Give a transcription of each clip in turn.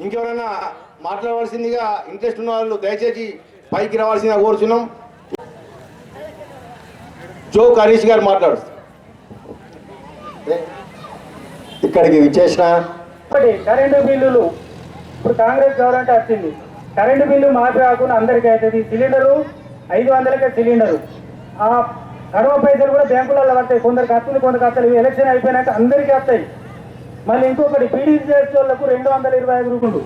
ఇంకెవరైనా మాట్లాడవలసిందిగా ఇంట్రెస్ట్ ఉన్న వాళ్ళు దయచేసి పైకి రావాల్సిందిగా కోరుచున్నాం. జోక్ హరీష్ గారు మాట్లాడుస్తారు. ఇక్కడికి విచ్చేసిన కరెంటు బిల్లులు ఇప్పుడు కాంగ్రెస్ గవర్నమెంట్ వచ్చింది. కరెంటు బిల్లు మాఫీ కాకుండా అందరికీ అవుతుంది. సిలిండరు 500కే సిలిండరు. ఆ గడవ పైసలు కూడా బ్యాంకులలో పడతాయి. కొందరికి వస్తుంది, కొందరికి వస్తాయి. ఎలక్షన్ అయిపోయినాక అందరికీ వస్తాయి. మళ్ళీ ఇంకొకటి పీడీసీఎస్ వాళ్ళకు 225 రూపాయలు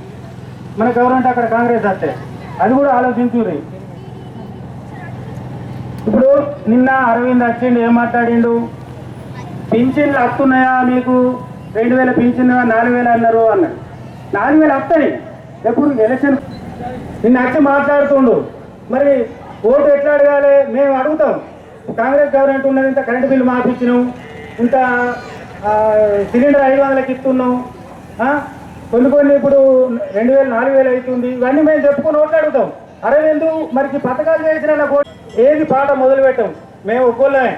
మన గవర్నమెంట్ అక్కడ కాంగ్రెస్ వస్తాయి. అది కూడా ఆలోచించుర్రి. ఇప్పుడు నిన్న అరవింద్ వచ్చిండు, ఏం మాట్లాడిండు? పింఛన్లు వస్తున్నాయా నీకు? 2000 పింఛన్ 4000 అన్నారు అన్నాడు. 4000 వస్తాయి ఎప్పుడు ఎలక్షన్. నిన్న వచ్చి మాట్లాడుతుండు. మరి ఓటు ఎట్లా అడగాలి? మేము అడుగుతాం. కాంగ్రెస్ గవర్నమెంట్ ఉన్నది, ఇంత కరెంటు బిల్లు మాపించినాం, ఇంత సిలిండర్ 500కి ఇస్తున్నాం, కొన్ని ఇప్పుడు 2000 4000 అవుతుంది. ఇవన్నీ మేము చెప్పుకొని ఓట్లు అడుగుతాం. అరవిందు మరికి పథకాలు చేసిన ఏది పాట మొదలు పెట్టాం. మేము ఒక్కోళ్ళమే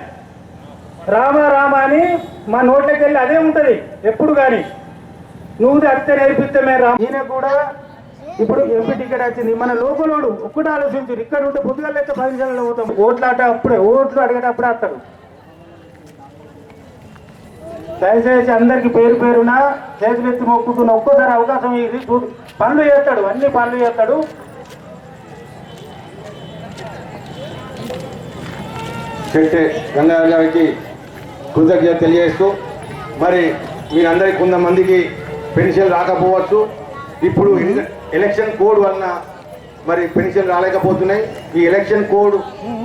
రామ రామ అని మా నోట్లోకి వెళ్ళి అదే ఉంటుంది ఎప్పుడు. కానీ నువ్వు అత్తే నేర్పిస్తే మేము రామ. ఈయన కూడా ఇప్పుడు ఎంపీ టికెట్ వచ్చింది. మన లోకలోడు ఒక్కటి ఆలోచించారు. ఇక్కడ ఉంటే పొద్దుగా లేక 10 నిమిషాలలో పోతాం. ఓట్లాట అప్పుడే ఓట్లు అడిగేటప్పుడే వస్తాడు. దయచేసి అందరికి పేరు పేరున చేతులు ఎత్తి మొక్కుతున్న ఒక్కోసారి అవకాశం ఇది. పనులు చేస్తాడు, అన్ని పనులు చేస్తాడు. శెట్టి గంగాధర్ గారికి కృతజ్ఞత తెలియజేస్తూ, మరి మీరందరికీ కొంతమందికి పెన్షన్ రాకపోవచ్చు. ఇప్పుడు ఎలక్షన్ కోడ్ వలన మరి పెన్షన్ రాలేకపోతున్నాయి. ఈ ఎలక్షన్ కోడ్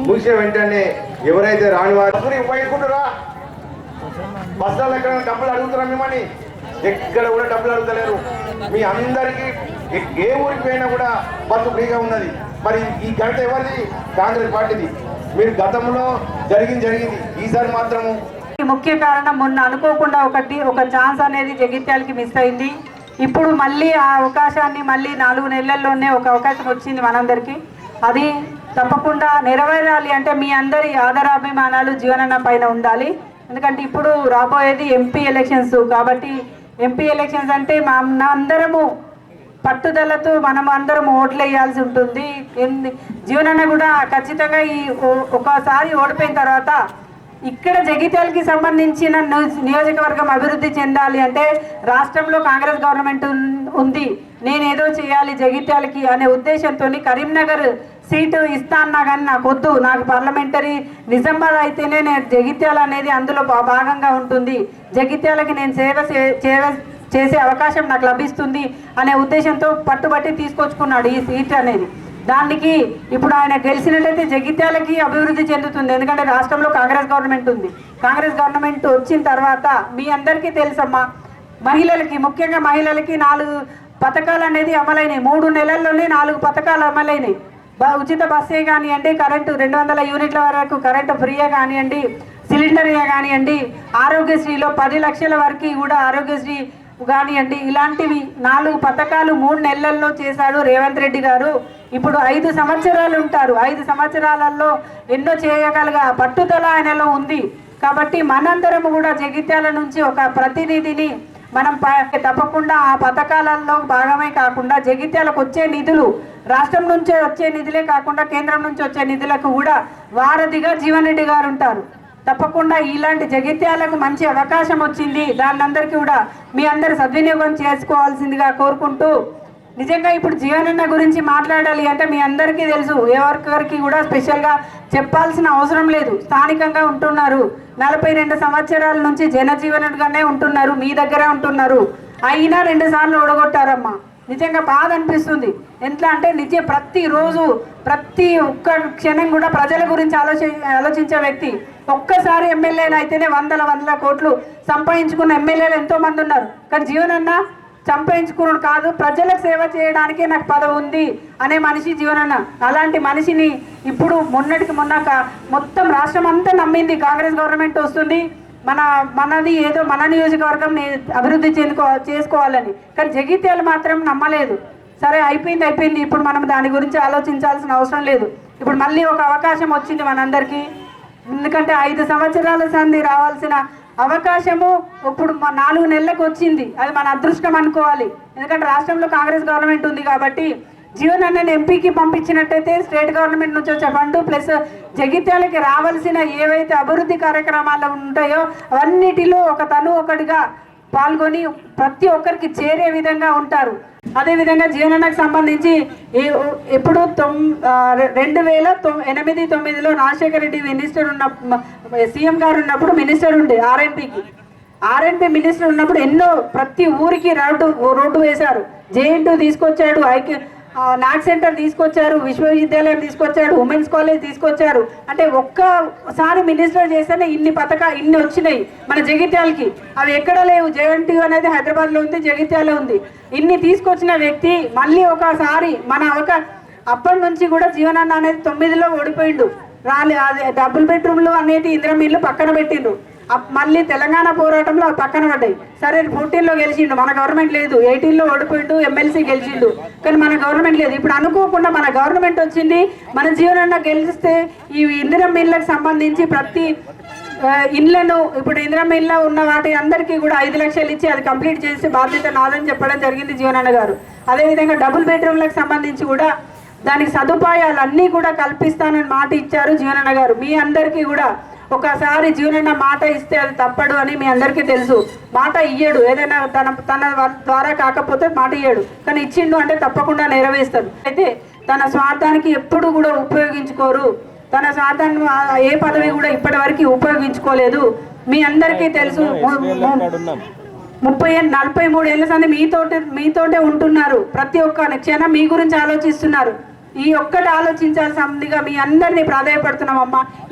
ముగిసిన వెంటనే ఎవరైతే రాని వారు ఉపయోగించుకుంటారా? బస్సులు ఎక్కడ డబ్బులు అడుగుతారా? మిమ్మల్ని ఎక్కడ కూడా డబ్బులు అడుగుతలేరు. మీ అందరికీ ఏ ఊరికి పోయినా కూడా బస్సు ఫ్రీగా ఉన్నది. మరి ఈ ఘనత ఎవరిది? కాంగ్రెస్ పార్టీది. మీరు గతంలో జరిగింది, ఈసారి మాత్రము. ముఖ్య కారణం మొన్న అనుకోకుండా ఒక ఛాన్స్ అనేది జగిత్యాలకి మిస్ అయింది. ఇప్పుడు మళ్ళీ ఆ అవకాశాన్ని మళ్ళీ 4 నెలల్లోనే ఒక అవకాశం వచ్చింది మనందరికీ. అది తప్పకుండా నెరవేరాలి అంటే మీ అందరి ఆదరాభిమానాలు జీవనన్న పైన ఉండాలి. ఎందుకంటే ఇప్పుడు రాబోయేది ఎంపీ ఎలక్షన్స్ కాబట్టి, ఎంపీ ఎలక్షన్స్ అంటే అందరము పట్టుదలతో మనం అందరం ఓట్లు వేయాల్సి ఉంటుంది. జీవనన్న కూడా ఖచ్చితంగా ఈ ఒకసారి ఓడిపోయిన తర్వాత ఇక్కడ జగిత్యాలకి సంబంధించిన నియోజకవర్గం అభివృద్ధి చెందాలి అంటే రాష్ట్రంలో కాంగ్రెస్ గవర్నమెంట్ ఉంది, నేనేదో చేయాలి జగిత్యాలకి అనే ఉద్దేశంతో కరీంనగర్ సీటు ఇస్తా అన్నా కానీ నాకు వద్దు, నాకు పార్లమెంటరీ నిజామాబాద్ అయితేనే నేను జగిత్యాల అనేది అందులో భాగంగా ఉంటుంది, జగిత్యాలకి నేను సేవ చేసే అవకాశం నాకు లభిస్తుంది అనే ఉద్దేశంతో పట్టుబట్టి తీసుకొచ్చుకున్నాడు ఈ సీట్ అనేది. దానికి ఇప్పుడు ఆయన గెలిచినట్టయితే జగిత్యాలకి అభివృద్ధి చెందుతుంది. ఎందుకంటే రాష్ట్రంలో కాంగ్రెస్ గవర్నమెంట్ ఉంది. కాంగ్రెస్ గవర్నమెంట్ వచ్చిన తర్వాత మీ అందరికీ తెలుసమ్మా, మహిళలకి ముఖ్యంగా మహిళలకి 4 పథకాలు అనేది అమలైనవి. 3 నెలల్లోనే 4 పథకాలు అమలైనవి. ఉచిత బస్సే కానివ్వండి, కరెంటు 200 యూనిట్ల వరకు కరెంటు ఫ్రీయే కానివ్వండి, సిలిండరే కానివ్వండి, ఆరోగ్యశ్రీలో 10 లక్షల వరకు కూడా ఆరోగ్యశ్రీ కానివ్వండి, ఇలాంటివి 4 పథకాలు 3 నెలల్లో చేశాడు రేవంత్ రెడ్డి గారు. ఇప్పుడు 5 సంవత్సరాలు ఉంటారు. 5 సంవత్సరాలలో ఎన్నో చేయగలగా పట్టుదల ఆయనలో ఉంది. కాబట్టి మనందరం కూడా జగిత్యాల నుంచి ఒక ప్రతినిధిని మనం తప్పకుండా ఆ పథకాలలో భాగమే కాకుండా జగిత్యాలకు వచ్చే నిధులు రాష్ట్రం నుంచే వచ్చే నిధులే కాకుండా కేంద్రం నుంచి వచ్చే నిధులకు కూడా వారధిగా జీవన్ రెడ్డి గారు ఉంటారు. తప్పకుండా ఇలాంటి జగిత్యాలకు మంచి అవకాశం వచ్చింది. దాన్ని అందరికీ కూడా మీ అందరు సద్వినియోగం చేసుకోవాల్సిందిగా కోరుకుంటూ, నిజంగా ఇప్పుడు జీవనన్న గురించి మాట్లాడాలి అంటే మీ అందరికీ తెలుసు, ఎవరికరికి కూడా స్పెషల్గా చెప్పాల్సిన అవసరం లేదు. స్థానికంగా ఉంటున్నారు, 42 సంవత్సరాల నుంచి జనజీవనుడిగానే ఉంటున్నారు, మీ దగ్గరే ఉంటున్నారు. అయినా 2 సార్లు ఓడగొట్టారమ్మా. నిజంగా బాధ అనిపిస్తుంది. ఎట్లా అంటే ప్రతిరోజు ప్రతి ఒక్క క్షణం కూడా ప్రజల గురించి ఆలోచించే వ్యక్తి. ఒక్కసారి ఎమ్మెల్యేలు అయితేనే వందల కోట్లు సంపాదించుకున్న ఎమ్మెల్యేలు ఎంతోమంది ఉన్నారు. కానీ జీవనన్న సంపాదించుకున్నాడు కాదు, ప్రజలకు సేవ చేయడానికే నాకు పదవి ఉంది అనే మనిషి జీవనన్న. అలాంటి మనిషిని ఇప్పుడు మొన్నటికి మొన్న మొత్తం రాష్ట్రం అంతా నమ్మింది కాంగ్రెస్ గవర్నమెంట్ వస్తుంది, మనది ఏదో మన నియోజకవర్గం అభివృద్ధి చేసుకోవాలని. కానీ జగిత్యాలు మాత్రం నమ్మలేదు. సరే అయిపోయింది, ఇప్పుడు మనం దాని గురించి ఆలోచించాల్సిన అవసరం లేదు. ఇప్పుడు మళ్ళీ ఒక అవకాశం వచ్చింది మనందరికీ. ఎందుకంటే 5 సంవత్సరాల సంధి రావాల్సిన అవకాశము ఇప్పుడు 4 నెలలకు వచ్చింది. అది మన అదృష్టం అనుకోవాలి. ఎందుకంటే రాష్ట్రంలో కాంగ్రెస్ గవర్నమెంట్ ఉంది కాబట్టి జీవన్ అన్నని ఎంపీకి పంపించినట్టయితే స్టేట్ గవర్నమెంట్ నుంచి వచ్చే ఫండ్ ప్లస్ జగిత్యాలకి రావాల్సిన ఏవైతే అభివృద్ధి కార్యక్రమాలు ఉంటాయో అవన్నిటిలో ఒకటిగా పాల్గొని ప్రతి ఒక్కరికి చేరే విధంగా ఉంటారు. అదేవిధంగా జీవనన్నకు సంబంధించి ఎప్పుడు 2008-9లో రాజశేఖర రెడ్డి మినిస్టర్ ఉన్న సీఎం గారు ఉన్నప్పుడు మినిస్టర్ ఉండే ఆర్ఎన్పి మినిస్టర్ ఉన్నప్పుడు ఎన్నో ప్రతి ఊరికి రోడ్డు వేశారు. జేఎన్టీ తీసుకొచ్చాడు, నాక్ సెంటర్ తీసుకొచ్చారు, విశ్వవిద్యాలయం తీసుకొచ్చాడు, ఉమెన్స్ కాలేజ్ తీసుకొచ్చారు. అంటే ఒక్కసారి మినిస్టర్ చేస్తేనే ఇన్ని వచ్చినాయి మన జగిత్యాలకి. అవి ఎక్కడ లేవు. జేఎన్టీ అనేది హైదరాబాద్లో ఉంది, జగిత్యాలలో ఉంది. ఇన్ని తీసుకొచ్చిన వ్యక్తి మళ్ళీ ఒకసారి అప్పటి నుంచి కూడా జీవనన్న అనేది 9లో ఓడిపోయిండు. డబుల్ బెడ్రూమ్లు అనేది ఇందిరమ్మ ఇల్లు పక్కన పెట్టిండ్రు. మళ్ళీ తెలంగాణ పోరాటంలో పక్కన పడ్డాయి. సరే 14లో గెలిచిండు, మన గవర్నమెంట్ లేదు. 18లో ఓడిపోయిండు, ఎమ్మెల్సీ గెలిచిండు, కానీ మన గవర్నమెంట్ లేదు. ఇప్పుడు అనుకోకుండా మన గవర్నమెంట్ వచ్చింది. మన జీవనన్న గెలిస్తే ఈ ఇందిరమ్మ ఇళ్ళకి సంబంధించి ప్రతి ఇళ్లను ఇప్పుడు ఇందిరమ్మ ఇళ్ళ ఉన్న వాటి అందరికీ కూడా 5 లక్షలు ఇచ్చి అది కంప్లీట్ చేసి బాధ్యత నాదని చెప్పడం జరిగింది జీవనన్న గారు. అదేవిధంగా డబుల్ బెడ్రూమ్లకు సంబంధించి కూడా దానికి సదుపాయాలన్నీ కూడా కల్పిస్తానని మాట ఇచ్చారు జీవనన్న గారు. మీ అందరికీ కూడా ఒకసారి జీవనన్న మాట ఇస్తే అది తప్పడు అని మీ అందరికీ తెలుసు. మాట ఇయ్యడు, ఏదైనా తన ద్వారా కాకపోతే మాట ఇయ్యడు, కానీ ఇచ్చిండు అంటే తప్పకుండా నెరవేరుస్తాడు. అయితే తన స్వార్థానికి ఎప్పుడు కూడా ఉపయోగించుకోరు. తన స్వార్థాన్ని ఏ పదవి కూడా ఇప్పటి వరకు ఉపయోగించుకోలేదు. మీ అందరికీ తెలుసు. 43 ఏళ్ళ సంది మీతోటే ఉంటున్నారు. ప్రతి ఒక్క క్షణం మీ గురించి ఆలోచిస్తున్నారు. ఈ ఒక్కటి ఆలోచించాల్సిందిగా మీ అందరినీ ప్రాధాయపడుతున్నామమ్మా.